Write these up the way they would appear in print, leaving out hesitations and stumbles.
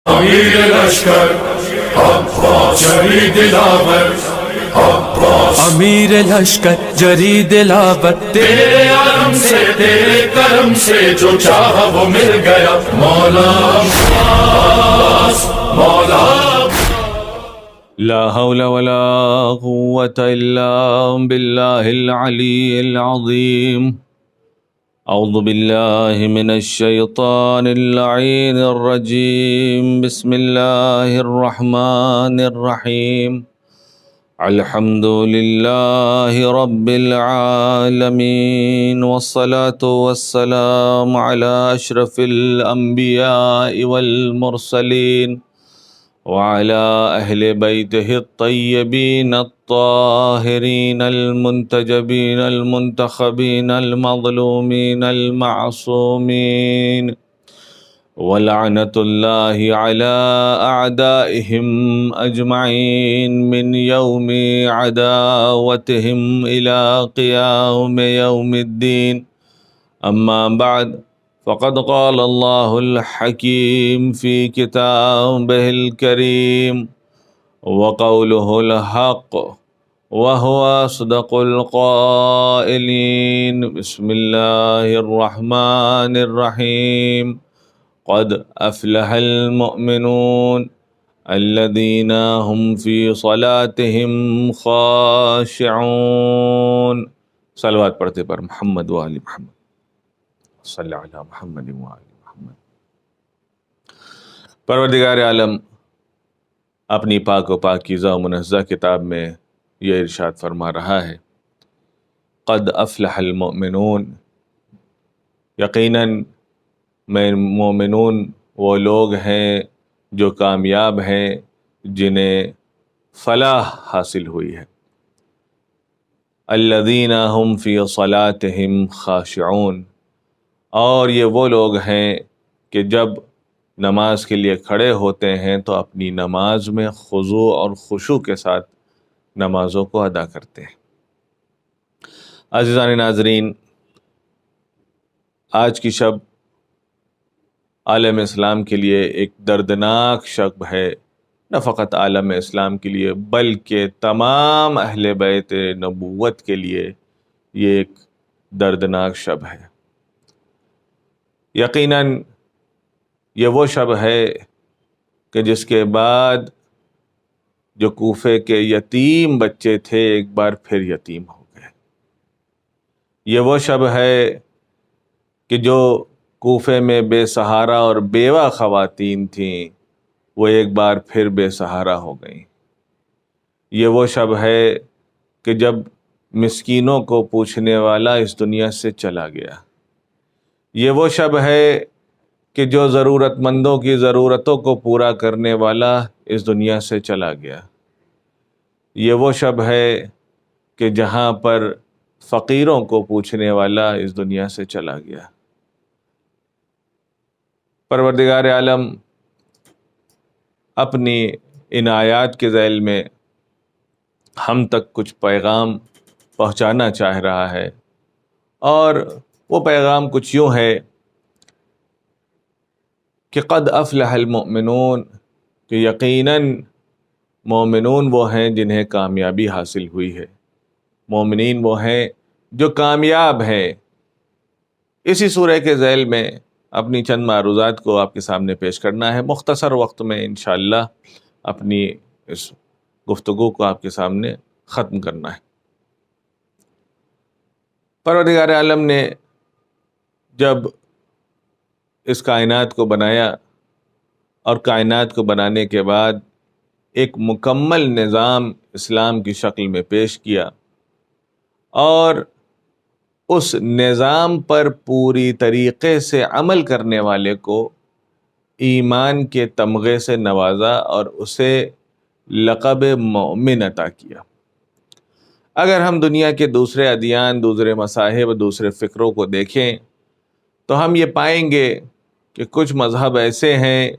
امیر لشکر عباس جری دلاور عباس، امیر لشکر جری دلاور، تیرے عالم سے تیرے کرم سے جو چاہا وہ مل گیا، مولا عباس مولا۔ لا حول ولا قوة الا باللہ العلی العظیم۔ اعوذ باللہ من الشیطان اللعین الرجیم، بسم اللہ الرحمن الرحیم۔ الحمد للہ رب العالمین، والصلاة والسلام علی اشرف الانبیاء والمرسلین، وعلى اہل بیتہ الطیبین الطاہرین المنتجبین المنتخبین المظلومین المعصومین، ولعنۃ اللہ علی اعدائہم اجمعین من یوم عداوتہم الی قیام یوم الدین۔ اما بعد، فقد قال اللہ الحکیم فی کتابہ الکریم، وقولہ الحق وہو اصدق القائلین۔ بسم اللہ الرحمن الرحیم۔ قد افلح المؤمنون الذین هم فی صلاتہم خاشعون۔ صلوات پڑھتے پر محمد و آل محمد، صلی علی محمد و آل محمد۔ پروردگار عالم اپنی پاک و پاکیزہ و منزہ کتاب میں یہ ارشاد فرما رہا ہے، قد افلح المؤمنون، یقیناً مومنون وہ لوگ ہیں جو کامیاب ہیں، جنہیں فلاح حاصل ہوئی ہے۔ الذین هم فی صلاتہم خاشعون، اور یہ وہ لوگ ہیں کہ جب نماز کے لیے کھڑے ہوتے ہیں تو اپنی نماز میں خضوع اور خشوع کے ساتھ نمازوں کو ادا کرتے ہیں۔ عزیزان ناظرین، آج کی شب عالم اسلام کے لیے ایک دردناک شب ہے، نہ فقط عالم اسلام کے لیے بلکہ تمام اہل بیت نبوت کے لیے یہ ایک دردناک شب ہے۔ یقیناً یہ وہ شب ہے کہ جس کے بعد جو کوفے کے یتیم بچے تھے ایک بار پھر یتیم ہو گئے۔ یہ وہ شب ہے کہ جو کوفے میں بے سہارا اور بیوہ خواتین تھیں وہ ایک بار پھر بے سہارا ہو گئیں۔ یہ وہ شب ہے کہ جب مسکینوں کو پوچھنے والا اس دنیا سے چلا گیا۔ یہ وہ شب ہے کہ جو ضرورت مندوں کی ضرورتوں کو پورا کرنے والا اس دنیا سے چلا گیا۔ یہ وہ شب ہے کہ جہاں پر فقیروں کو پوچھنے والا اس دنیا سے چلا گیا۔ پروردگار عالم اپنی ان آیات کے ذیل میں ہم تک کچھ پیغام پہنچانا چاہ رہا ہے، اور وہ پیغام کچھ یوں ہے کہ قد افلح المؤمنون، کہ یقیناً مومنون وہ ہیں جنہیں کامیابی حاصل ہوئی ہے، مومنین وہ ہیں جو کامیاب ہیں۔ اسی سورہ کے ذیل میں اپنی چند معروضات کو آپ کے سامنے پیش کرنا ہے، مختصر وقت میں انشاءاللہ اپنی اس گفتگو کو آپ کے سامنے ختم کرنا ہے۔ پروردگار عالم نے جب اس کائنات کو بنایا اور کائنات کو بنانے کے بعد ایک مکمل نظام اسلام کی شکل میں پیش کیا، اور اس نظام پر پوری طریقے سے عمل کرنے والے کو ایمان کے تمغے سے نوازا اور اسے لقب مومن عطا کیا۔ اگر ہم دنیا کے دوسرے ادیان، دوسرے مذاہب، دوسرے فکروں کو دیکھیں تو ہم یہ پائیں گے کہ کچھ مذہب ایسے ہیں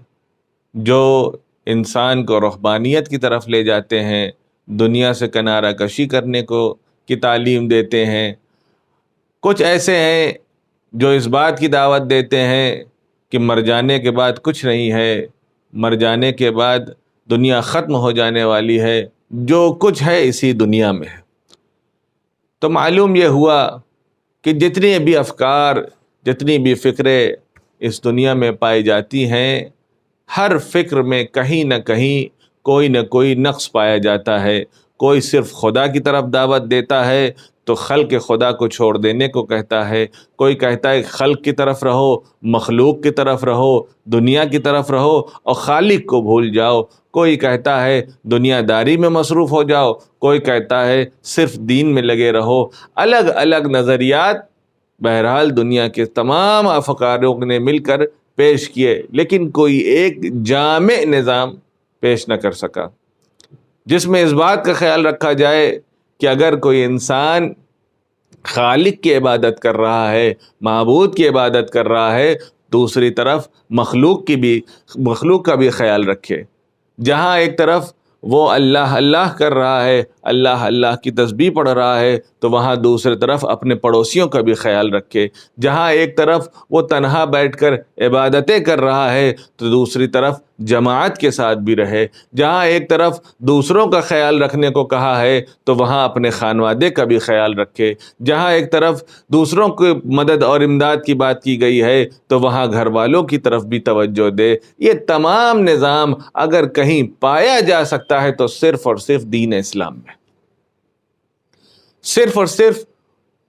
جو انسان کو رہبانیت کی طرف لے جاتے ہیں، دنیا سے کنارہ کشی کرنے کی تعلیم دیتے ہیں۔ کچھ ایسے ہیں جو اس بات کی دعوت دیتے ہیں کہ مر جانے کے بعد کچھ نہیں ہے، مر جانے کے بعد دنیا ختم ہو جانے والی ہے، جو کچھ ہے اسی دنیا میں ہے۔ تو معلوم یہ ہوا کہ جتنی بھی افکار، جتنی بھی فکریں اس دنیا میں پائی جاتی ہیں، ہر فکر میں کہیں نہ کہیں کوئی نہ کوئی نقص پایا جاتا ہے۔ کوئی صرف خدا کی طرف دعوت دیتا ہے تو خلق خدا کو چھوڑ دینے کو کہتا ہے، کوئی کہتا ہے خلق کی طرف رہو، مخلوق کی طرف رہو، دنیا کی طرف رہو اور خالق کو بھول جاؤ، کوئی کہتا ہے دنیا داری میں مصروف ہو جاؤ، کوئی کہتا ہے صرف دین میں لگے رہو۔ الگ الگ نظریات بہرحال دنیا کے تمام افکاروں نے مل کر پیش کیے، لیکن کوئی ایک جامع نظام پیش نہ کر سکا جس میں اس بات کا خیال رکھا جائے کہ اگر کوئی انسان خالق کی عبادت کر رہا ہے، معبود کی عبادت کر رہا ہے، دوسری طرف مخلوق کا بھی خیال رکھے۔ جہاں ایک طرف وہ اللہ اللہ کر رہا ہے، اللہ اللہ کی تسبیح پڑھ رہا ہے، تو وہاں دوسری طرف اپنے پڑوسیوں کا بھی خیال رکھے۔ جہاں ایک طرف وہ تنہا بیٹھ کر عبادتیں کر رہا ہے تو دوسری طرف جماعت کے ساتھ بھی رہے۔ جہاں ایک طرف دوسروں کا خیال رکھنے کو کہا ہے تو وہاں اپنے خانوادے کا بھی خیال رکھے۔ جہاں ایک طرف دوسروں کی مدد اور امداد کی بات کی گئی ہے تو وہاں گھر والوں کی طرف بھی توجہ دے۔ یہ تمام نظام اگر کہیں پایا جا سکتا ہے تو صرف اور صرف دین اسلام میں، صرف اور صرف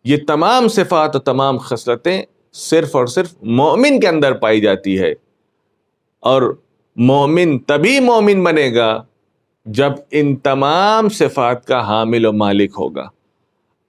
یہ تمام صفات و تمام خصلتیں صرف اور صرف مومن کے اندر پائی جاتی ہے۔ اور مومن تبھی مومن بنے گا جب ان تمام صفات کا حامل و مالک ہوگا۔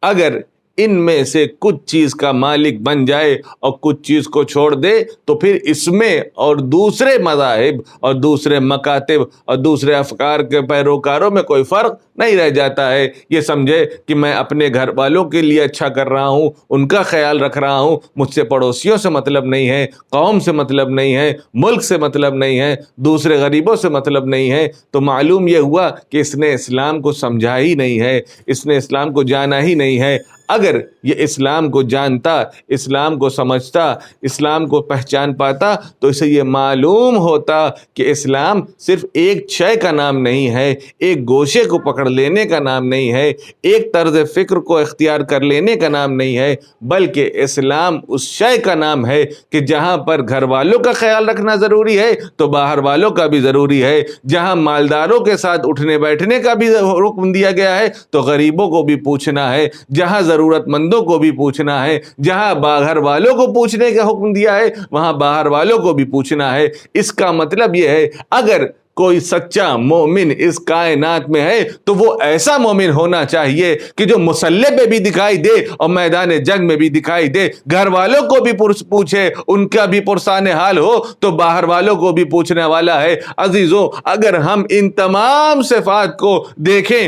اگر ان میں سے کچھ چیز کا مالک بن جائے اور کچھ چیز کو چھوڑ دے تو پھر اس میں اور دوسرے مذاہب اور دوسرے مکاتب اور دوسرے افکار کے پیروکاروں میں کوئی فرق نہیں رہ جاتا ہے۔ یہ سمجھے کہ میں اپنے گھر والوں کے لیے اچھا کر رہا ہوں، ان کا خیال رکھ رہا ہوں، مجھ سے پڑوسیوں سے مطلب نہیں ہے، قوم سے مطلب نہیں ہے، ملک سے مطلب نہیں ہے، دوسرے غریبوں سے مطلب نہیں ہے، تو معلوم یہ ہوا کہ اس نے اسلام کو سمجھا ہی نہیں ہے، اس نے اسلام کو جانا ہی نہیں ہے۔ اگر یہ اسلام کو جانتا، اسلام کو سمجھتا، اسلام کو پہچان پاتا تو اسے یہ معلوم ہوتا کہ اسلام صرف ایک شے کا نام نہیں ہے، ایک گوشے کو پکڑ لینے کا نام نہیں ہے، ایک طرز فکر کو اختیار کر لینے کا نام نہیں ہے، بلکہ اسلام اس شے کا نام ہے کہ جہاں پر گھر والوں کا خیال رکھنا ضروری ہے تو باہر والوں کا بھی ضروری ہے، جہاں مالداروں کے ساتھ اٹھنے بیٹھنے کا بھی حکم دیا گیا ہے تو غریبوں کو بھی پوچھنا ہے، جہاں ضرورت مندوں کو بھی پوچھنا ہے، جہاں باہر والوں کو پوچھنے کا حکم دیا ہے وہاں باہر والوں کو بھی پوچھنا ہے۔ اس کا مطلب یہ ہے اگر کوئی سچا مومن اس کائنات میں ہے تو وہ ایسا مومن ہونا چاہیے کہ جو مسلح پہ بھی دکھائی دے اور میدان جنگ میں بھی دکھائی دے، گھر والوں کو بھی پوچھے، ان کا بھی پرسان حال ہو تو باہر والوں کو بھی پوچھنے والا ہے۔ عزیزوں، اگر ہم ان تمام صفات کو دیکھیں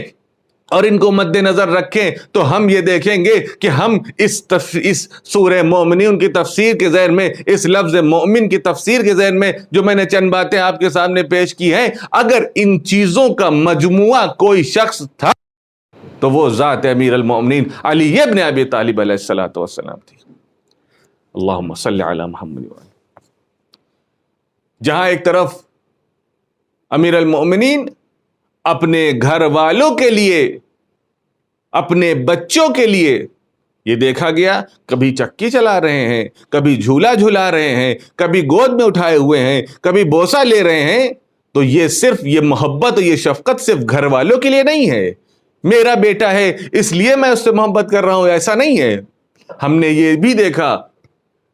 اور ان کو مد نظر رکھیں تو ہم یہ دیکھیں گے کہ ہم اس سورہ مومنون کی تفسیر کے ذہن میں، اس لفظ مومن کی تفسیر کے ذہن میں جو میں نے چند باتیں آپ کے سامنے پیش کی ہیں، اگر ان چیزوں کا مجموعہ کوئی شخص تھا تو وہ ذات امیر المومنین علی ابن ابی طالب علیہ السلام تھی۔ اللہم صلی علی محمد وعلی۔ جہاں ایک طرف امیر المومنین اپنے گھر والوں کے لیے، اپنے بچوں کے لیے، یہ دیکھا گیا کبھی چکی چلا رہے ہیں، کبھی جھولا جھلا رہے ہیں، کبھی گود میں اٹھائے ہوئے ہیں، کبھی بوسہ لے رہے ہیں، تو یہ محبت اور یہ شفقت صرف گھر والوں کے لیے نہیں ہے، میرا بیٹا ہے اس لیے میں اس سے محبت کر رہا ہوں، ایسا نہیں ہے۔ ہم نے یہ بھی دیکھا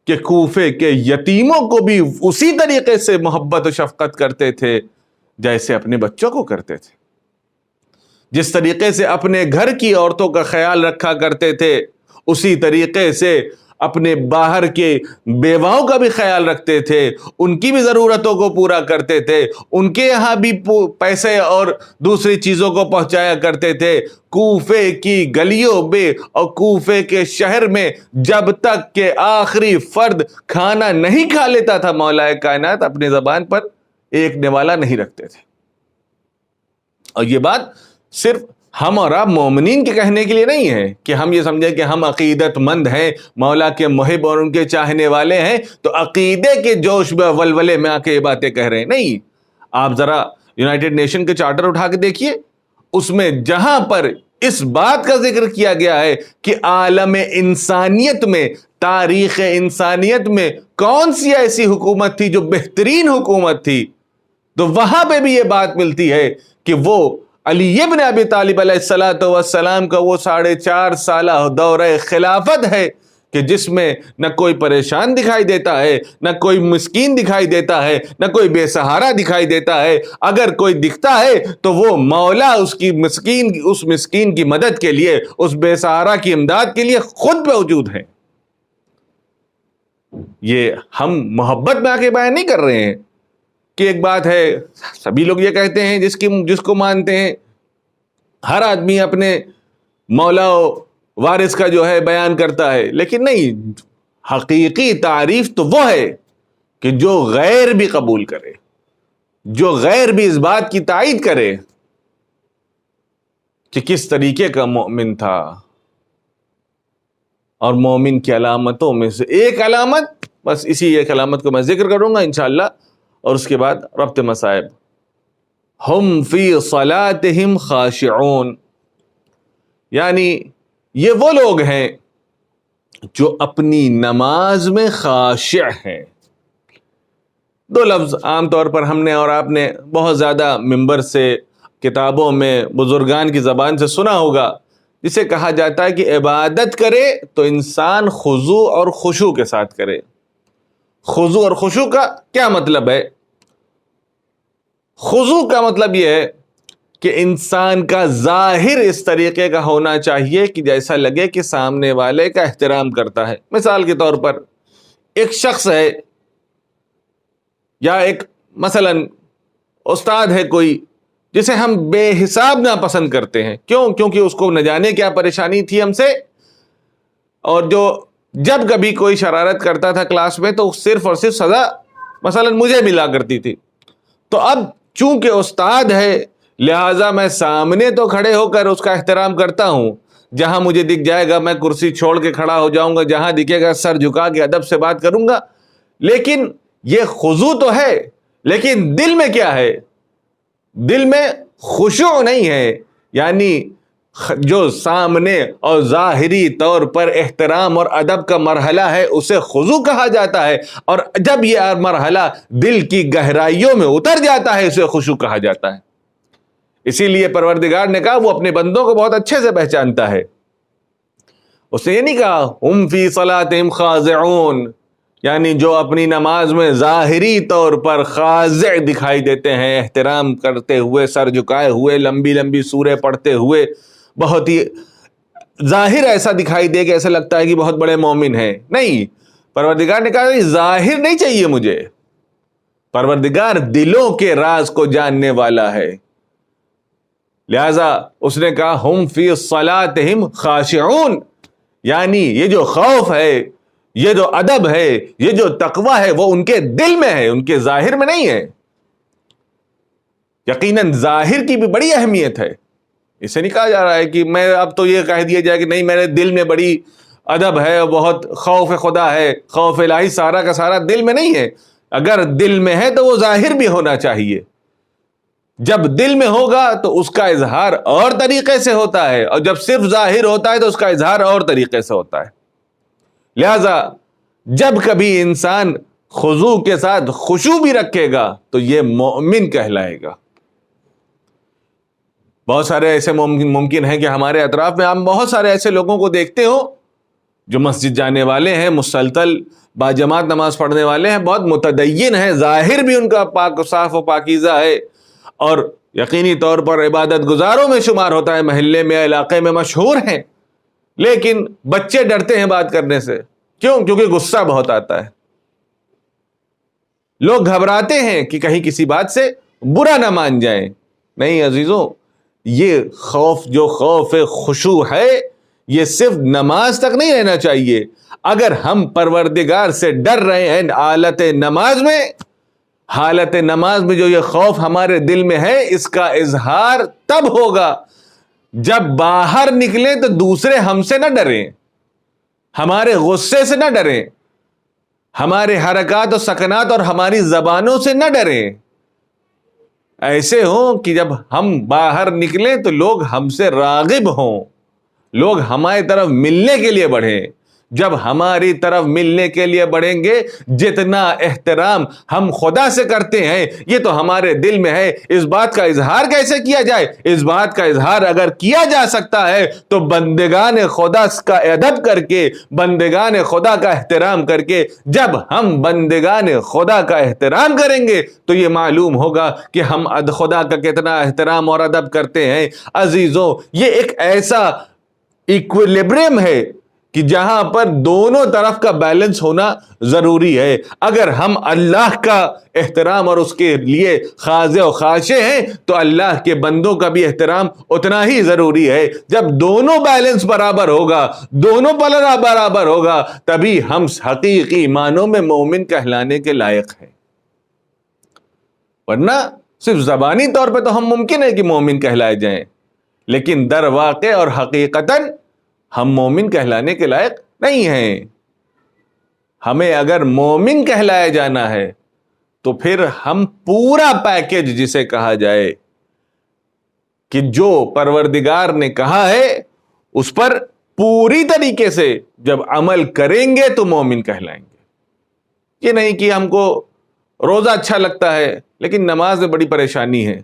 کہ کوفے کے یتیموں کو بھی اسی طریقے سے محبت و شفقت کرتے تھے جیسے اپنے بچوں کو کرتے تھے، جس طریقے سے اپنے گھر کی عورتوں کا خیال رکھا کرتے تھے اسی طریقے سے اپنے باہر کے بیواؤں کا بھی خیال رکھتے تھے، ان کی بھی ضرورتوں کو پورا کرتے تھے، ان کے یہاں بھی پیسے اور دوسری چیزوں کو پہنچایا کرتے تھے۔ کوفے کی گلیوں میں اور کوفے کے شہر میں جب تک کہ آخری فرد کھانا نہیں کھا لیتا تھا مولا کائنات اپنی زبان پر ایک نوالا نہیں رکھتے تھے۔ اور یہ بات صرف ہم اور آپ مومنین کے کہنے کے لیے نہیں ہے کہ ہم یہ سمجھیں کہ ہم عقیدت مند ہیں، مولا کے محب اور ان کے چاہنے والے ہیں تو عقیدے کے جوش میں ولولے میں آ کے یہ باتیں کہہ رہے ہیں، نہیں۔ آپ ذرا یونائٹڈ نیشن کے چارٹر اٹھا کے دیکھیے، اس میں جہاں پر اس بات کا ذکر کیا گیا ہے کہ عالم انسانیت میں، تاریخ انسانیت میں کون سی ایسی حکومت تھی جو بہترین حکومت تھی، تو وہاں پہ بھی یہ بات ملتی ہے کہ وہ علی ابن ابی طالب علیہ السلام کا وہ 4.5 سالہ دورہ خلافت ہے کہ جس میں نہ کوئی پریشان دکھائی دیتا ہے، نہ کوئی مسکین دکھائی دیتا ہے، نہ کوئی بے سہارا دکھائی دیتا ہے۔ اگر کوئی دکھتا ہے تو وہ مولا اس مسکین کی مدد کے لیے، اس بے سہارا کی امداد کے لیے خود موجود ہے۔ یہ ہم محبت میں آ کے بیان نہیں کر رہے ہیں کہ ایک بات ہے، سبھی لوگ یہ کہتے ہیں جس کو مانتے ہیں، ہر آدمی اپنے مولا و وارث کا جو ہے بیان کرتا ہے، لیکن نہیں، حقیقی تعریف تو وہ ہے کہ جو غیر بھی قبول کرے، جو غیر بھی اس بات کی تائید کرے کہ کس طریقے کا مومن تھا۔ اور مومن کی علامتوں میں سے ایک علامت، بس اسی ایک علامت کو میں ذکر کروں گا انشاءاللہ، اور اس کے بعد ربط مصائب۔ ہم فی صلاتہم خاشعون، یعنی یہ وہ لوگ ہیں جو اپنی نماز میں خاشع ہیں۔ دو لفظ عام طور پر ہم نے اور آپ نے بہت زیادہ ممبر سے، کتابوں میں، بزرگان کی زبان سے سنا ہوگا، جسے کہا جاتا ہے کہ عبادت کرے تو انسان خضوع اور خشوع کے ساتھ کرے۔ خضوع اور خشوع کا کیا مطلب ہے؟ خضوع کا مطلب یہ ہے کہ انسان کا ظاہر اس طریقے کا ہونا چاہیے کہ جیسا لگے کہ سامنے والے کا احترام کرتا ہے۔ مثال کے طور پر ایک شخص ہے، یا ایک مثلا استاد ہے کوئی، جسے ہم بے حساب ناپسند کرتے ہیں۔ کیوں؟ کیونکہ اس کو نہ جانے کیا پریشانی تھی ہم سے، اور جو جب کبھی کوئی شرارت کرتا تھا کلاس میں تو صرف اور صرف سزا مثلا مجھے ملا کرتی تھی۔ تو اب چونکہ استاد ہے، لہٰذا میں سامنے تو کھڑے ہو کر اس کا احترام کرتا ہوں، جہاں مجھے دکھ جائے گا میں کرسی چھوڑ کے کھڑا ہو جاؤں گا، جہاں دکھے گا سر جھکا کے ادب سے بات کروں گا۔ لیکن یہ خضوع تو ہے، لیکن دل میں کیا ہے؟ دل میں خشوع نہیں ہے، یعنی جو سامنے اور ظاہری طور پر احترام اور ادب کا مرحلہ ہے اسے خضوع کہا جاتا ہے، اور جب یہ مرحلہ دل کی گہرائیوں میں اتر جاتا ہے اسے خشوع کہا جاتا ہے۔ اسی لیے پروردگار نے کہا وہ اپنے بندوں کو بہت اچھے سے پہچانتا ہے۔ اس نے یہ نہیں کہا ہم فی صلاتہم خاضعون، یعنی جو اپنی نماز میں ظاہری طور پر خاضع دکھائی دیتے ہیں، احترام کرتے ہوئے، سر جھکائے ہوئے، لمبی لمبی سوریں پڑھتے ہوئے، بہت ہی ظاہر ایسا دکھائی دے کہ ایسا لگتا ہے کہ بہت بڑے مومن ہیں۔ نہیں، پروردگار نے کہا ظاہر نہیں چاہیے مجھے، پروردگار دلوں کے راز کو جاننے والا ہے۔ لہذا اس نے کہا ہم فی صلاتہم خاشعون، یعنی یہ جو خوف ہے، یہ جو ادب ہے، یہ جو تقوی ہے، وہ ان کے دل میں ہے، ان کے ظاہر میں نہیں ہے۔ یقیناً ظاہر کی بھی بڑی اہمیت ہے، اسے نہیں کہا جا رہا ہے کہ میں اب تو یہ کہہ دیا جائے کہ نہیں میرے دل میں بڑی ادب ہے، بہت خوف خدا ہے، خوف الہی سارا کا سارا دل میں نہیں ہے۔ اگر دل میں ہے تو وہ ظاہر بھی ہونا چاہیے۔ جب دل میں ہوگا تو اس کا اظہار اور طریقے سے ہوتا ہے، اور جب صرف ظاہر ہوتا ہے تو اس کا اظہار اور طریقے سے ہوتا ہے۔ لہذا جب کبھی انسان خضوع کے ساتھ خشوع بھی رکھے گا تو یہ مومن کہلائے گا۔ بہت سارے ایسے ممکن ہیں کہ ہمارے اطراف میں ہم بہت سارے ایسے لوگوں کو دیکھتے ہو جو مسجد جانے والے ہیں، مسلسل باجماعت نماز پڑھنے والے ہیں، بہت متدین ہیں، ظاہر بھی ان کا پاک صاف و پاکیزہ ہے، اور یقینی طور پر عبادت گزاروں میں شمار ہوتا ہے، محلے میں، علاقے میں مشہور ہیں، لیکن بچے ڈرتے ہیں بات کرنے سے۔ کیوں؟ کیونکہ غصہ بہت آتا ہے، لوگ گھبراتے ہیں کہ کہیں کسی بات سے برا نہ مان جائیں۔ نہیں عزیزوں، یہ خوف جو خوف خشوع ہے یہ صرف نماز تک نہیں رہنا چاہیے۔ اگر ہم پروردگار سے ڈر رہے ہیں حالت نماز میں جو یہ خوف ہمارے دل میں ہے، اس کا اظہار تب ہوگا جب باہر نکلیں تو دوسرے ہم سے نہ ڈریں، ہمارے غصے سے نہ ڈریں، ہمارے حرکات و سکنات اور ہماری زبانوں سے نہ ڈریں، ایسے ہوں کہ جب ہم باہر نکلیں تو لوگ ہم سے راغب ہوں، لوگ ہماری طرف ملنے کے لیے بڑھیں۔ جب ہماری طرف ملنے کے لیے بڑھیں گے، جتنا احترام ہم خدا سے کرتے ہیں یہ تو ہمارے دل میں ہے، اس بات کا اظہار کیسے کیا جائے؟ اس بات کا اظہار اگر کیا جا سکتا ہے تو بندگان خدا کا ادب کر کے، بندگان خدا کا احترام کر کے۔ جب ہم بندگان خدا کا احترام کریں گے تو یہ معلوم ہوگا کہ ہم خدا کا کتنا احترام اور ادب کرتے ہیں۔ عزیزوں، یہ ایک ایسا ایکویلیبریم ہے کہ جہاں پر دونوں طرف کا بیلنس ہونا ضروری ہے۔ اگر ہم اللہ کا احترام اور اس کے لیے خاضع و خاشع ہیں تو اللہ کے بندوں کا بھی احترام اتنا ہی ضروری ہے۔ جب دونوں بیلنس برابر ہوگا، دونوں پلڑا برابر ہوگا، تبھی ہم حقیقی معنوں میں مومن کہلانے کے لائق ہیں۔ ورنہ صرف زبانی طور پہ تو ہم ممکن ہے کہ مومن کہلائے جائیں، لیکن در واقع اور حقیقتاً ہم مومن کہلانے کے لائق نہیں ہیں۔ ہمیں اگر مومن کہلایا جانا ہے تو پھر ہم پورا پیکج جسے کہا جائے کہ جو پروردگار نے کہا ہے اس پر پوری طریقے سے جب عمل کریں گے تو مومن کہلائیں گے۔ یہ نہیں کہ ہم کو روزہ اچھا لگتا ہے لیکن نماز میں بڑی پریشانی ہے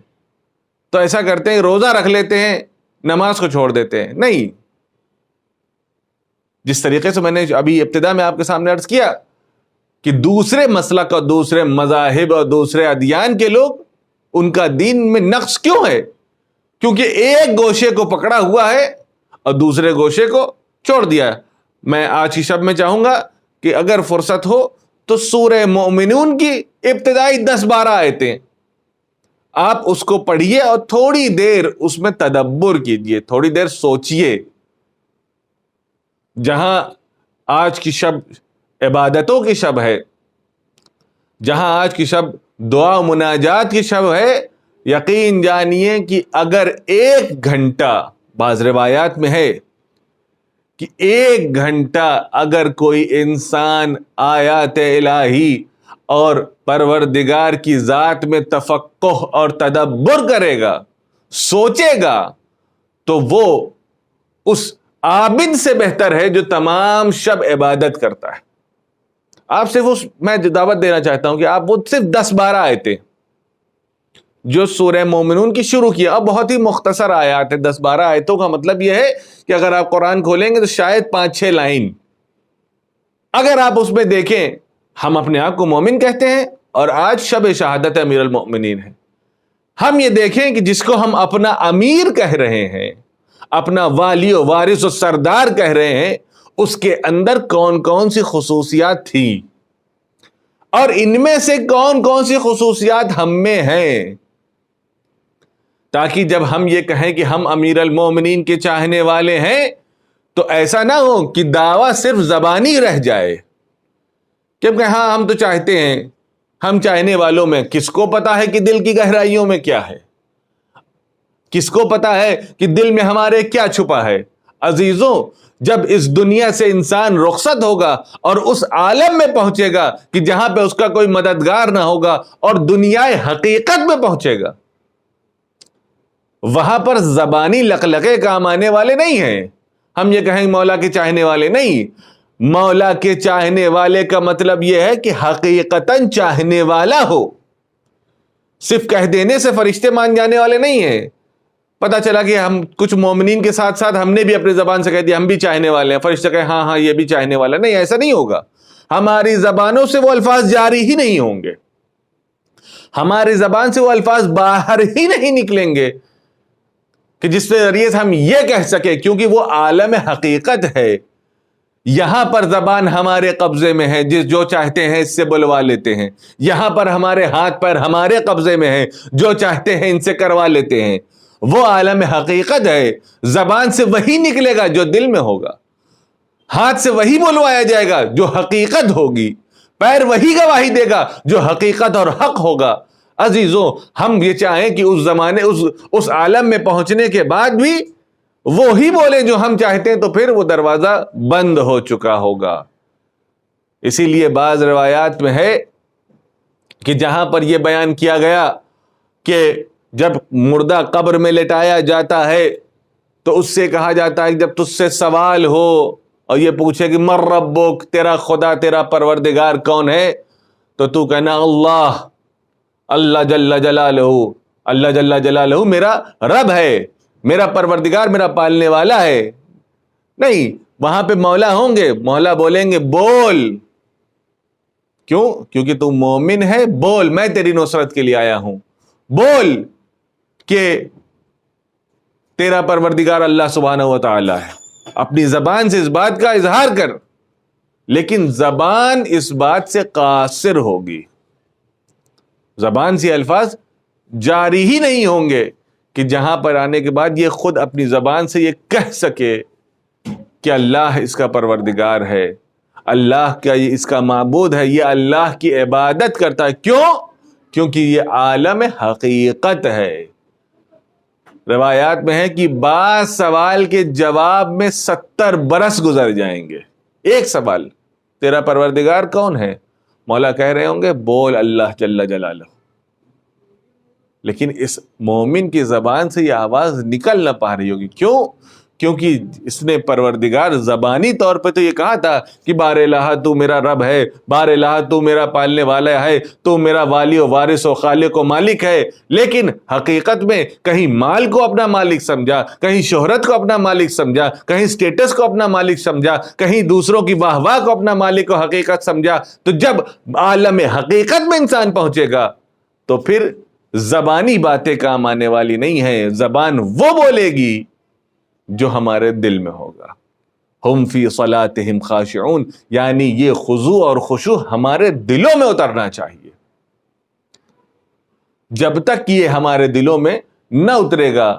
تو ایسا کرتے ہیں روزہ رکھ لیتے ہیں، نماز کو چھوڑ دیتے ہیں۔ نہیں، جس طریقے سے میں نے ابھی ابتدا میں آپ کے سامنے عرض کیا کہ دوسرے مسلک اور دوسرے مذاہب اور دوسرے ادیان کے لوگ، ان کا دین میں نقص کیوں ہے؟ کیونکہ ایک گوشے کو پکڑا ہوا ہے اور دوسرے گوشے کو چھوڑ دیا ہے۔ میں آج کی شب میں چاہوں گا کہ اگر فرصت ہو تو سورہ مومنون کی ابتدائی 10-12 آیتیں آپ اس کو پڑھیے اور تھوڑی دیر اس میں تدبر کیجیے، تھوڑی دیر سوچیے۔ جہاں آج کی شب عبادتوں کی شب ہے، جہاں آج کی شب دعا و مناجات کی شب ہے، یقین جانیے کہ اگر 1 گھنٹہ، بعض روایات میں ہے کہ 1 گھنٹہ اگر کوئی انسان آیات الہی اور پروردگار کی ذات میں تفقہ اور تدبر کرے گا، سوچے گا، تو وہ اس عابد سے بہتر ہے جو تمام شب عبادت کرتا ہے۔ آپ صرف میں دعوت دینا چاہتا ہوں کہ آپ وہ صرف 10-12 آیتیں جو سورہ مومنون کی شروع کی، اب بہت ہی مختصر آیات ہے، 10-12 آیتوں کا مطلب یہ ہے کہ اگر آپ قرآن کھولیں گے تو شاید 5-6 لائن، اگر آپ اس میں دیکھیں، ہم اپنے آپ کو مومن کہتے ہیں اور آج شب شہادت امیر المؤمنین ہے۔ ہم یہ دیکھیں کہ جس کو ہم اپنا امیر کہہ رہے ہیں، اپنا والی و وارث و سردار کہہ رہے ہیں، اس کے اندر کون کون سی خصوصیات تھی اور ان میں سے کون کون سی خصوصیات ہم میں ہیں، تاکہ جب ہم یہ کہیں کہ ہم امیر المومنین کے چاہنے والے ہیں تو ایسا نہ ہو کہ دعویٰ صرف زبانی رہ جائے کہ ہاں ہم تو چاہتے ہیں۔ ہم چاہنے والوں میں کس کو پتا ہے کہ دل کی گہرائیوں میں کیا ہے؟ کس کو پتا ہے کہ دل میں ہمارے کیا چھپا ہے؟ عزیزوں، جب اس دنیا سے انسان رخصت ہوگا اور اس عالم میں پہنچے گا کہ جہاں پہ اس کا کوئی مددگار نہ ہوگا اور دنیا حقیقت میں پہنچے گا، وہاں پر زبانی لقلقے کام آنے والے نہیں ہیں۔ ہم یہ کہیں مولا کے چاہنے والے نہیں، مولا کے چاہنے والے کا مطلب یہ ہے کہ حقیقتاً چاہنے والا ہو، صرف کہہ دینے سے فرشتے مان جانے والے نہیں ہیں۔ پتا چلا کہ ہم کچھ مومنین کے ساتھ ساتھ ہم نے بھی اپنی زبان سے کہہ دیا ہم بھی چاہنے والے ہیں، فرشتے کہے ہاں ہاں یہ بھی چاہنے والا، نہیں، ایسا نہیں ہوگا۔ ہماری زبانوں سے وہ الفاظ جاری ہی نہیں ہوں گے، ہماری زبان سے وہ الفاظ باہر ہی نہیں نکلیں گے کہ جس کے ذریعے سے ہم یہ کہہ سکے، کیونکہ وہ عالم حقیقت ہے۔ یہاں پر زبان ہمارے قبضے میں ہے، جو چاہتے ہیں اس سے بلوا لیتے ہیں۔ یہاں پر ہمارے ہاتھ پیر ہمارے قبضے میں ہیں، جو چاہتے ہیں ان سے کروا لیتے ہیں۔ وہ عالم حقیقت ہے، زبان سے وہی نکلے گا جو دل میں ہوگا، ہاتھ سے وہی بلوایا جائے گا جو حقیقت ہوگی، پیر وہی گواہی دے گا جو حقیقت اور حق ہوگا۔ عزیزوں، ہم یہ چاہیں کہ اس زمانے اس عالم میں پہنچنے کے بعد بھی وہی بولے جو ہم چاہتے ہیں، تو پھر وہ دروازہ بند ہو چکا ہوگا۔ اسی لیے بعض روایات میں ہے کہ جہاں پر یہ بیان کیا گیا کہ جب مردہ قبر میں لٹایا جاتا ہے تو اس سے کہا جاتا ہے کہ جب تجھ سے سوال ہو اور یہ پوچھے کہ من ربک، تیرا خدا تیرا پروردگار کون ہے، تو کہنا اللہ، اللہ جل جلالہ، اللہ جل جلالہ میرا رب ہے، میرا پروردگار، میرا پالنے والا ہے۔ نہیں، وہاں پہ مولا ہوں گے، مولا بولیں گے بول، کیوں؟ کیونکہ تو مومن ہے، بول، میں تیری نصرت کے لیے آیا ہوں، بول کہ تیرا پروردگار اللہ سبحانہ و تعالی ہے۔ اپنی زبان سے اس بات کا اظہار کر، لیکن زبان اس بات سے قاصر ہوگی، زبان سے الفاظ جاری ہی نہیں ہوں گے کہ جہاں پر آنے کے بعد یہ خود اپنی زبان سے یہ کہہ سکے کہ اللہ اس کا پروردگار ہے، اللہ کا یہ اس کا معبود ہے، یہ اللہ کی عبادت کرتا ہے۔ کیوں؟ کیونکہ یہ عالم حقیقت ہے۔ روایات میں ہے کہ بعض سوال کے جواب میں 70 برس گزر جائیں گے۔ ایک سوال، تیرا پروردگار کون ہے؟ مولا کہہ رہے ہوں گے بول اللہ جل جلالہ، لیکن اس مومن کی زبان سے یہ آواز نکل نہ پا رہی ہوگی۔ کیوں؟ کیونکہ اس نے پروردگار زبانی طور پہ تو یہ کہا تھا کہ بار الہ تو میرا رب ہے، بار الہ تو میرا پالنے والا ہے، تو میرا والی و وارث و خالق و مالک ہے، لیکن حقیقت میں کہیں مال کو اپنا مالک سمجھا، کہیں شہرت کو اپنا مالک سمجھا، کہیں سٹیٹس کو اپنا مالک سمجھا، کہیں دوسروں کی واہ واہ کو اپنا مالک و حقیقت سمجھا۔ تو جب عالم حقیقت میں انسان پہنچے گا تو پھر زبانی باتیں کام آنے والی نہیں ہیں، زبان وہ بولے گی جو ہمارے دل میں ہوگا۔ ہم فی صلاتہم خاشعون، یعنی یہ خضوع اور خشوع ہمارے دلوں میں اترنا چاہیے۔ جب تک یہ ہمارے دلوں میں نہ اترے گا،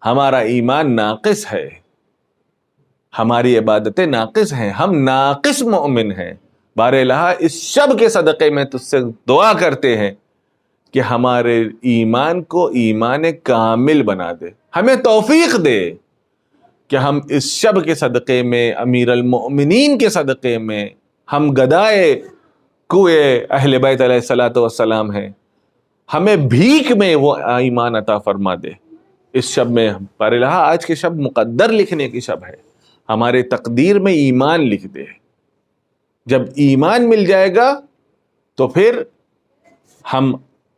ہمارا ایمان ناقص ہے، ہماری عبادتیں ناقص ہیں، ہم ناقص مومن ہیں۔ بار الہ اس شب کے صدقے میں تجھ سے دعا کرتے ہیں کہ ہمارے ایمان کو ایمان کامل بنا دے، ہمیں توفیق دے کہ ہم اس شب کے صدقے میں، امیر المؤمنین کے صدقے میں، ہم گدائے کوئے اہل بیت علیہ الصلوۃ والسلام ہیں، ہمیں بھیک میں وہ ایمان عطا فرما دے اس شب میں۔ بار الہ آج کے شب مقدر لکھنے کی شب ہے، ہمارے تقدیر میں ایمان لکھ دے۔ جب ایمان مل جائے گا تو پھر ہم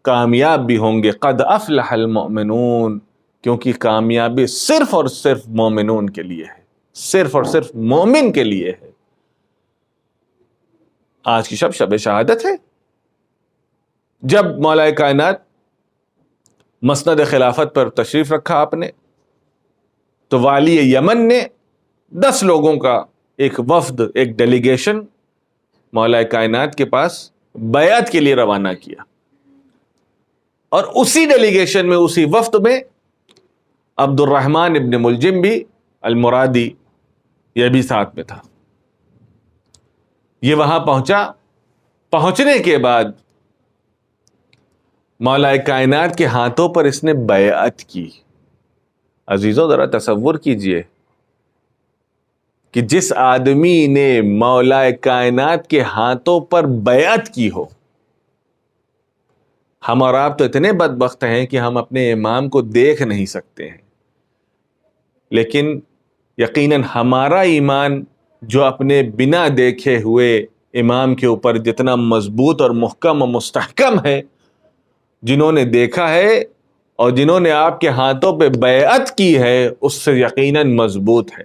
کامیاب بھی ہوں گے۔ قد افلح المؤمنون، کیونکہ کامیابی صرف اور صرف مومنون کے لیے ہے، صرف اور صرف مومن کے لیے ہے۔ آج کی شب شب شہادت ہے۔ جب مولا کائنات مسند خلافت پر تشریف رکھا آپ نے، تو والی یمن نے 10 لوگوں کا ایک وفد، ایک ڈیلیگیشن مولا کائنات کے پاس بیعت کے لیے روانہ کیا، اور اسی ڈیلیگیشن میں، اسی وفد میں عبد الرحمن ابن ملجم بھی المرادی یہ بھی ساتھ میں تھا۔ یہ وہاں پہنچا، پہنچنے کے بعد مولا کائنات کے ہاتھوں پر اس نے بیعت کی۔ عزیزوں ذرا تصور کیجئے کہ جس آدمی نے مولا کائنات کے ہاتھوں پر بیعت کی ہو۔ ہم اور آپ تو اتنے بدبخت ہیں کہ ہم اپنے امام کو دیکھ نہیں سکتے ہیں، لیکن یقیناً ہمارا ایمان جو اپنے بنا دیکھے ہوئے امام کے اوپر جتنا مضبوط اور محکم اور مستحکم ہے، جنہوں نے دیکھا ہے اور جنہوں نے آپ کے ہاتھوں پہ بیعت کی ہے، اس سے یقیناً مضبوط ہے۔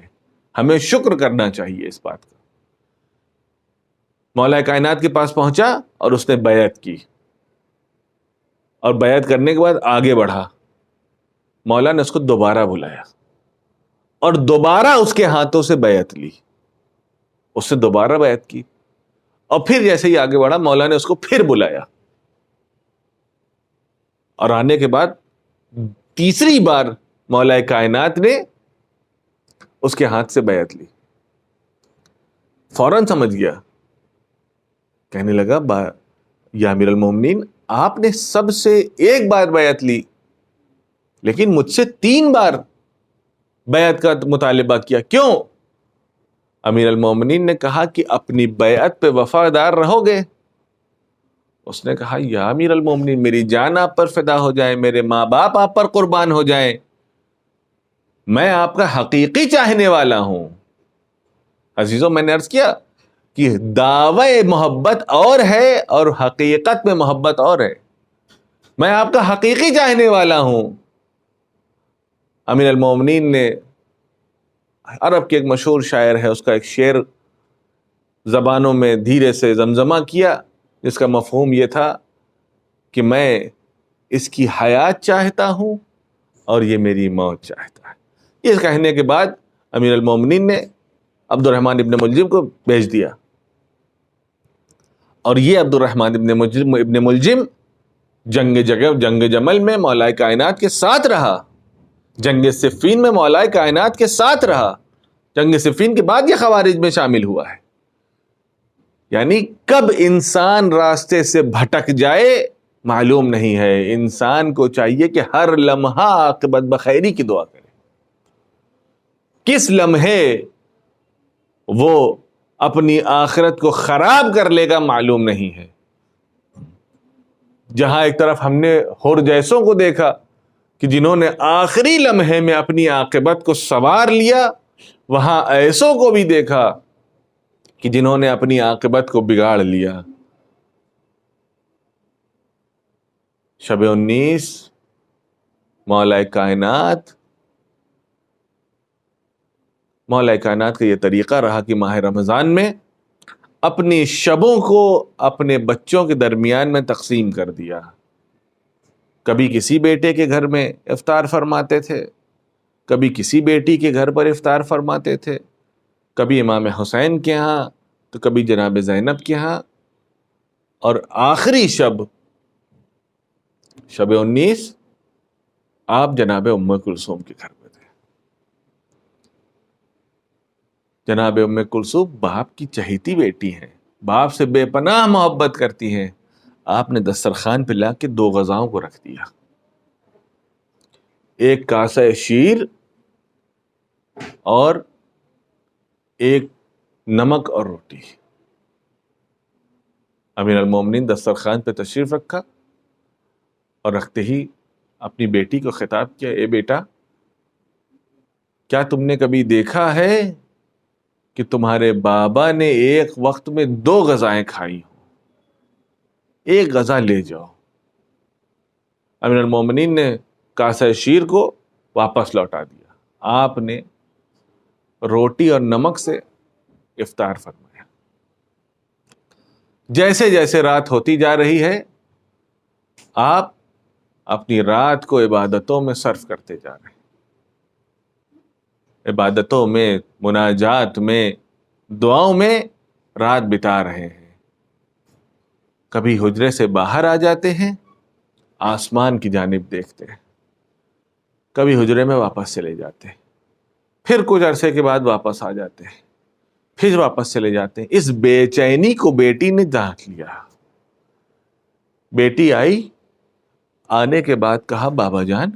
ہمیں شکر کرنا چاہیے اس بات کا۔ مولا کائنات کے پاس پہنچا اور اس نے بیعت کی، اور بیعت کرنے کے بعد آگے بڑھا۔ مولا نے اس کو دوبارہ بلایا اور دوبارہ اس کے ہاتھوں سے بیعت لی، اس سے دوبارہ بیعت کی، اور پھر جیسے ہی آگے بڑھا مولا نے اس کو پھر بلایا، اور آنے کے بعد تیسری بار مولا کائنات نے اس کے ہاتھ سے بیعت لی۔ فوراً سمجھ گیا، کہنے لگا یا امیر المومنین، آپ نے سب سے ایک بار بیعت لی، لیکن مجھ سے 3 بار بیعت کا مطالبہ کیا، کیوں؟ امیر المومنین نے کہا کہ اپنی بیعت پہ وفادار رہو گے، اس نے کہا یا امیر المومنین میری جان آپ پر فدا ہو جائے، میرے ماں باپ آپ پر قربان ہو جائیں، میں آپ کا حقیقی چاہنے والا ہوں۔ عزیزوں میں نے عرض کیا کہ دعوی محبت اور ہے اور حقیقت میں محبت اور ہے۔ میں آپ کا حقیقی چاہنے والا ہوں۔ امیر المومنین نے، عرب کے ایک مشہور شاعر ہے، اس کا ایک شعر زبانوں میں دھیرے سے زمزمہ کیا، جس کا مفہوم یہ تھا کہ میں اس کی حیات چاہتا ہوں اور یہ میری موت چاہتا ہے۔ یہ کہنے کے بعد امیر المومنین نے عبد الرحمن ابن ملجم کو بھیج دیا، اور یہ عبد الرحمن ابن ملجم جنگ جمل میں مولا کائنات کے ساتھ رہا، جنگ صفین میں مولا کائنات کے ساتھ رہا، جنگ صفین کے بعد یہ خوارج میں شامل ہوا ہے۔ یعنی کب انسان راستے سے بھٹک جائے معلوم نہیں ہے۔ انسان کو چاہیے کہ ہر لمحہ عاقبت بخیری کی دعا کرے۔ کس لمحے وہ اپنی آخرت کو خراب کر لے گا معلوم نہیں ہے۔ جہاں ایک طرف ہم نے حور جیسوں کو دیکھا کہ جنہوں نے آخری لمحے میں اپنی عاقبت کو سنوار لیا، وہاں ایسوں کو بھی دیکھا کہ جنہوں نے اپنی عاقبت کو بگاڑ لیا۔ شب 19 مولا کائنات کا یہ طریقہ رہا کہ ماہ رمضان میں اپنی شبوں کو اپنے بچوں کے درمیان میں تقسیم کر دیا۔ کبھی کسی بیٹے کے گھر میں افطار فرماتے تھے، کبھی کسی بیٹی کے گھر پر افطار فرماتے تھے، کبھی امام حسین کے ہاں تو کبھی جناب زینب کے ہاں، اور آخری شب 19 آپ جناب ام کلثوم کے گھر پہ تھے۔ جناب ام کلثوم باپ کی چہیتی بیٹی ہیں، باپ سے بے پناہ محبت کرتی ہیں۔ آپ نے دسترخوان پہ لا کے 2 غذاؤں کو رکھ دیا، ایک کاسہ شیر اور ایک نمک اور روٹی۔ امیر المومنین دسترخوان پہ تشریف رکھا اور رکھتے ہی اپنی بیٹی کو خطاب کیا، اے بیٹا، کیا تم نے کبھی دیکھا ہے کہ تمہارے بابا نے ایک وقت میں 2 غذائیں کھائی ہوں؟ ایک غذا لے جاؤ۔ امیر المومنین نے کاسہ شیر کو واپس لوٹا دیا، آپ نے روٹی اور نمک سے افطار فرمایا۔ جیسے جیسے رات ہوتی جا رہی ہے، آپ اپنی رات کو عبادتوں میں صرف کرتے جا رہے ہیں، عبادتوں میں، مناجات میں، دعاؤں میں رات بتا رہے ہیں۔ کبھی حجرے سے باہر آ جاتے ہیں، آسمان کی جانب دیکھتے ہیں، کبھی حجرے میں واپس چلے جاتے ہیں، پھر کچھ عرصے کے بعد واپس آ جاتے ہیں، پھر واپس چلے جاتے ہیں۔ اس بے چینی کو بیٹی نے جانچ لیا۔ بیٹی آئی، آنے کے بعد کہا، بابا جان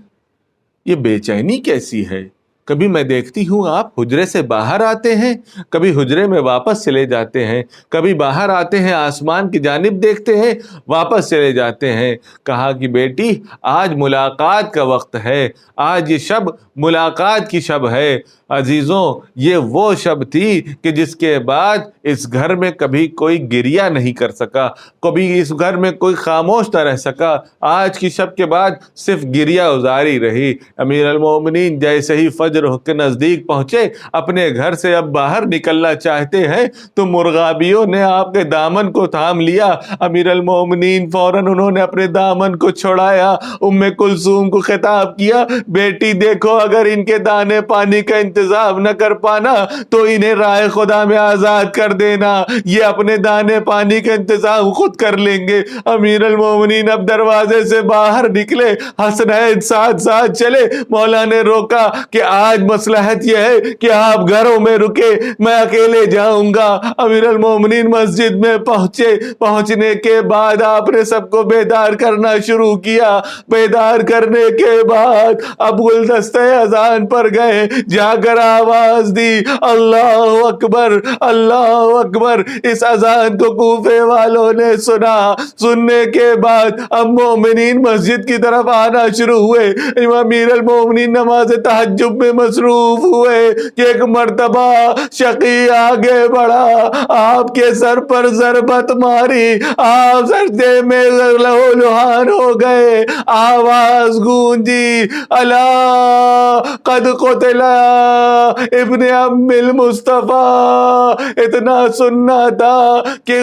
یہ بے چینی کیسی ہے؟ کبھی میں دیکھتی ہوں آپ حجرے سے باہر آتے ہیں، کبھی حجرے میں واپس چلے جاتے ہیں، کبھی باہر آتے ہیں آسمان کی جانب دیکھتے ہیں، واپس چلے جاتے ہیں۔ کہا کہ بیٹی آج ملاقات کا وقت ہے، آج یہ شب ملاقات کی شب ہے۔ عزیزوں یہ وہ شب تھی کہ جس کے بعد اس گھر میں کبھی کوئی گریہ نہیں کر سکا، کبھی اس گھر میں کوئی خاموش نہ رہ سکا۔ آج کی شب کے بعد صرف گریہ ازاری رہی۔ امیر المومنین جیسے ہی فجر کے نزدیک پہنچے، اپنے گھر سے اب باہر نکلنا چاہتے ہیں تو مرغابیوں نے آپ کے دامن کو تھام لیا۔ امیر المومنین فوراً انہوں نے اپنے دامن کو چھڑایا، ام کلثوم کو خطاب کیا، بیٹی دیکھو اگر ان کے دانے پانی کا انتظام نہ کر پانا تو انہیں راہ خدا میں آزاد کر دینا، یہ اپنے دانے پانی کا انتظام خود کر لیں گے۔ امیر المومنین اب دروازے سے باہر نکلے، حسنین ساتھ ساتھ چلے۔ مولا نے روکا کہ آج مصلحت یہ ہے کہ آپ گھروں میں رکے، میں اکیلے جاؤں گا۔ امیر المومنین مسجد میں پہنچنے کے بعد آپ نے سب کو بیدار کرنا شروع کیا۔ بیدار کرنے کے بعد اب گلدستہ اذان پر گئے، جا کر آواز دی اللہ اکبر اللہ اکبر۔ اس اذان کو کوفے والوں نے سنا۔ سننے کے بعد اب مومنین مسجد کی طرف آنا شروع ہوئے۔ امیر المومنین نماز تہجد میں مصروف ہوئے کہ ایک مرتبہ شقی آگے بڑھا، آپ کے سر پر ضربت ماری، آپ سجدے میں لہو لہان ہو گئے۔ آواز گونجی الا قد قتل ابن ام المصطفیٰ۔ اتنا سننا تھا کہ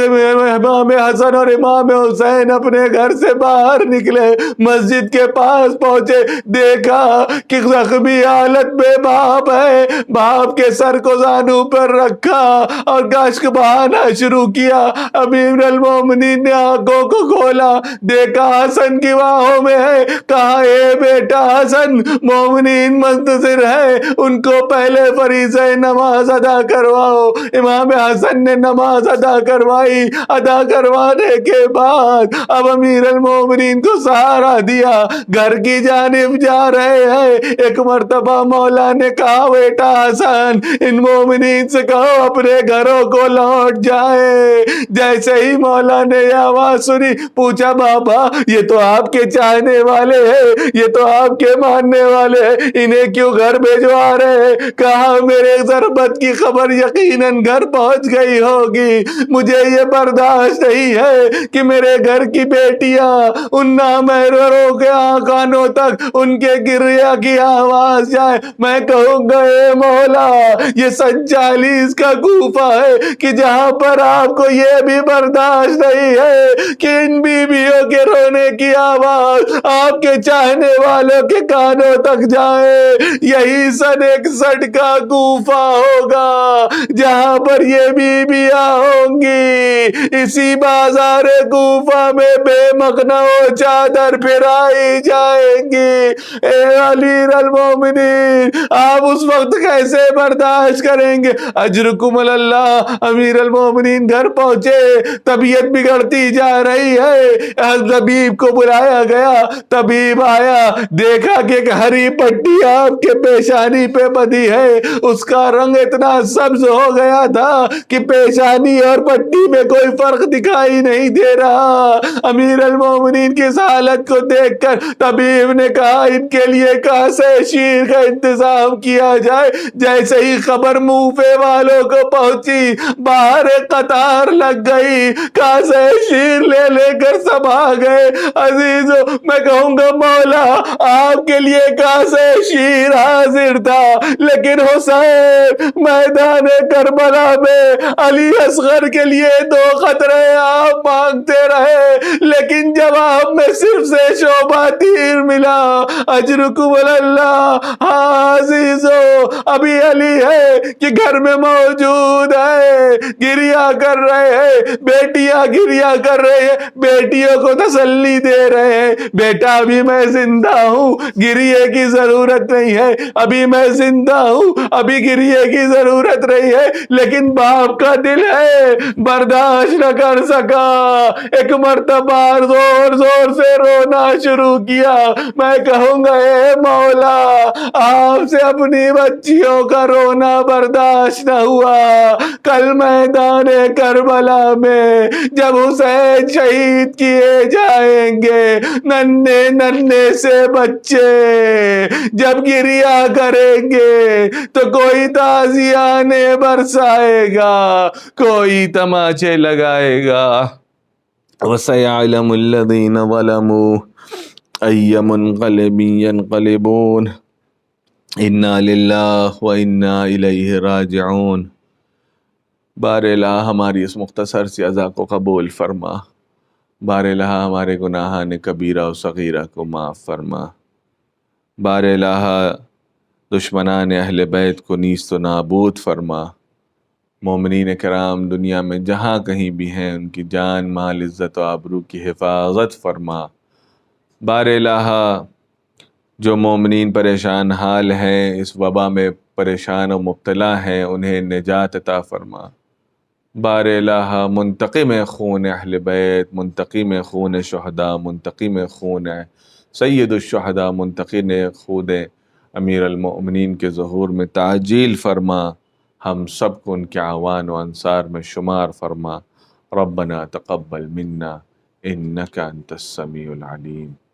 امام حسن اور امام حسین اپنے گھر سے باہر نکلے، مسجد کے پاس پہنچے، دیکھا کہ زخمی حالت میں باپ ہے۔ باپ کے سر کو زانو پر رکھا اور گاشک بہانا شروع کیا۔ امیر المومنین نے آنکھوں کو کھولا، دیکھا حسن کی باہوں میں ہے۔ کہا اے بیٹا حسن، مومنین منتظر ہے، ان کو پہلے فریضہ نماز ادا کرواؤ۔ امام حسن نے نماز ادا کروائی۔ ادا کروانے کے بعد اب امیر المومنین کو سہارا دیا، گھر کی جانب جا رہے ہیں۔ ایک مرتبہ مولا نے کہا بیٹا حسن، ان مومنین سے کہو اپنے گھروں کو لوٹ جائے۔ جیسے ہی مولا نے یہ آواز سنی، پوچھا بابا یہ تو آپ کے چاہنے والے ہیں، یہ تو آپ کے ماننے والے ہیں، انہیں کیوں گھر بھیجوا رہے ہیں؟ کہا میرے ضربت کی خبر یقیناً گھر پہنچ گئی ہوگی، مجھے یہ برداشت نہیں ہے کہ میرے گھر کی بیٹیاں ان نامحرموں کے کانوں تک ان کے گریہ کی آواز جائے۔ میں کہوں گا اے مولا، یہ 47 کا کوفہ ہے کہ جہاں پر آپ کو یہ بھی برداشت نہیں ہے کہ ان بیویوں کے رونے کی آواز آپ کے چاہنے والوں کے کانوں تک جائے۔ یہی سن 61 کا کوفہ ہوگا جہاں پر یہ بیویاں ہوں گی۔ اسی بازار کوفہ میں بے مخنہ و چادر پھرائی جائیں گی۔ اے امیر المومنین، آپ اس وقت کیسے برداشت کریں گے؟ اجرکم اللہ۔ امیر المومنین گھر پہنچے، طبیعت بگڑتی جا رہی ہے۔ طبیب کو بلایا گیا، طبیب آیا، دیکھا کہ ایک ہری پٹی آپ کے پیشانی پہ بندھی ہے، اس کا رنگ اتنا سبز ہو گیا تھا کہ پیشانی اور پٹی میں کوئی فرق دکھائی نہیں دے رہا۔ امیر المومنین کی اس حالت کو دیکھ کر طبیب نے کہا ان کے لیے کاسے شیر کا انتظام کیا جائے۔ جیسے ہی خبر موفے والوں کو پہنچی، باہر قطار لگ گئی، کاسے شیر لے لے کر سب آ گئے۔ عزیزو، میں کہوں گا مولا آپ کے لیے کاسے شیر حاضر تھا، لیکن حسین میدان کربلا میں علی اصغر کے لیے 2 قطرے آپ مانگتے رہے، لیکن جواب میں صرف سے شعبہ تیر ملا۔ اجرکم اللہ۔ ہاں عزیزو، ابھی علی ہے کہ گھر میں موجود ہے، گریہ کر رہے ہیں، بیٹیاں گریہ کر رہے ہیں، بیٹیوں کو تسلی دے رہے ہیں، بیٹا ابھی میں زندہ ہوں، گریہ کی ضرورت نہیں ہے، ابھی میں زندہ ہوں، ابھی گریہ کی ضرورت نہیں ہے۔ لیکن باپ کا دل ہے، برداشت نہ کر سکا، ایک مرتبہ زور زور سے رونا شروع کیا۔ میں کہوں گا اے مولا، آپ سے اپنی بچیوں کا رونا برداشت نہ ہوا۔ کل میدان کربلا میں جب حسین شہید کیے جائیں گے، ننھے ننھے سے بچے جب گریہ کریں گے تو کوئی تازیانے برسائے گا، کوئی تماچے لگائے گا۔ وَسَيَعْلَمُ الَّذِينَ ظَلَمُوا أَيَّ مُنقَلِبٍ يَنقَلِبُونَ اِنَّا لِلَّهِ وَإِنَّا إِلَيْهِ رَاجِعُونَ۔ بار الہ ہماری اس مختصر سی عزا کو قبول فرما، بار الہ ہمارے گناہان کبیرہ و صغیرہ کو معاف فرما، بار الہ دشمنان اہل بیت کو نیست و نابود فرما، مومنین کرام دنیا میں جہاں کہیں بھی ہیں ان کی جان مال عزت و آبرو کی حفاظت فرما، بار الہ جو مومنین پریشان حال ہیں، اس وبا میں پریشان و مبتلا ہیں، انہیں نجات عطا فرما۔ بار الہ منتقم خون اہل بیت، منتقم خون شہداء، منتقم خون سید الشہداء، منتقم خون امیر المؤمنین کے ظہور میں تعجیل فرما، ہم سب کو ان کے اعوان و انصار میں شمار فرما۔ ربنا تقبل منا انک انت السمیع العلیم۔